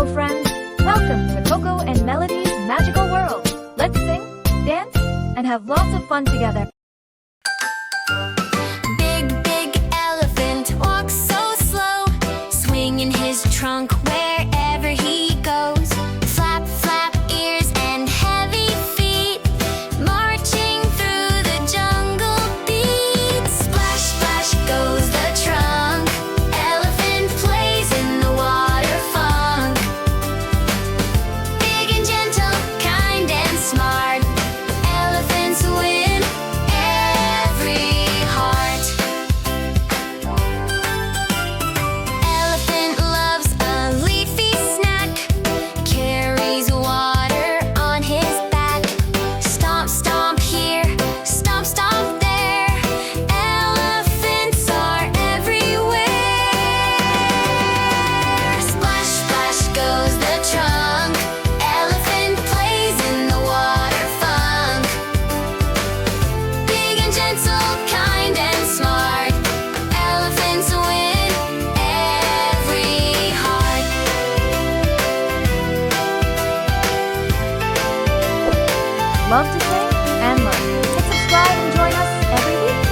Hello friends, welcome to CoCo and MeLoDy's magical world. Let's sing, dance, and have lots of fun together. Big, big elephant walks so slow, swinging his trunk wherever he goes. Flap, flap ears and heavy feet, marching through the jungle beat. Splash, splash goes the trunk, elephant plays in the water funk. Big and gentle, kind and smart, elephants win every heart. Elephant loves a leafy snack, carries water on his back. Stomp, stomp here, stomp, stomp there, elephants are everywhere. Splash, splash goes the trunk, elephant plays in the water funk. Big and gentle, kind and smart, elephants win every heart. Love to sing and learn. So subscribe and join us every week.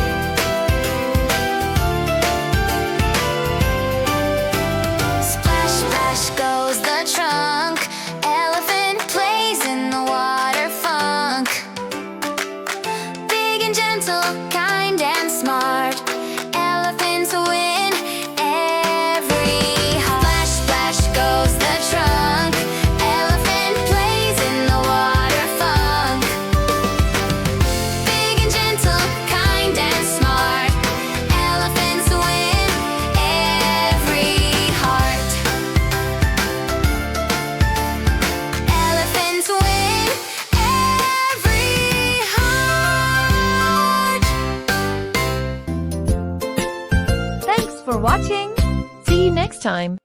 Splash, splash goes the trunk, elephant plays in the water funk. Big and gentle, kind and smart, elephants win every heart. Splash, splash goes the trunk, elephant plays in the water funk. Big and gentle, kind and smart, elephants win every heart. Elephants win every heart. Thanks for watching. See you next time.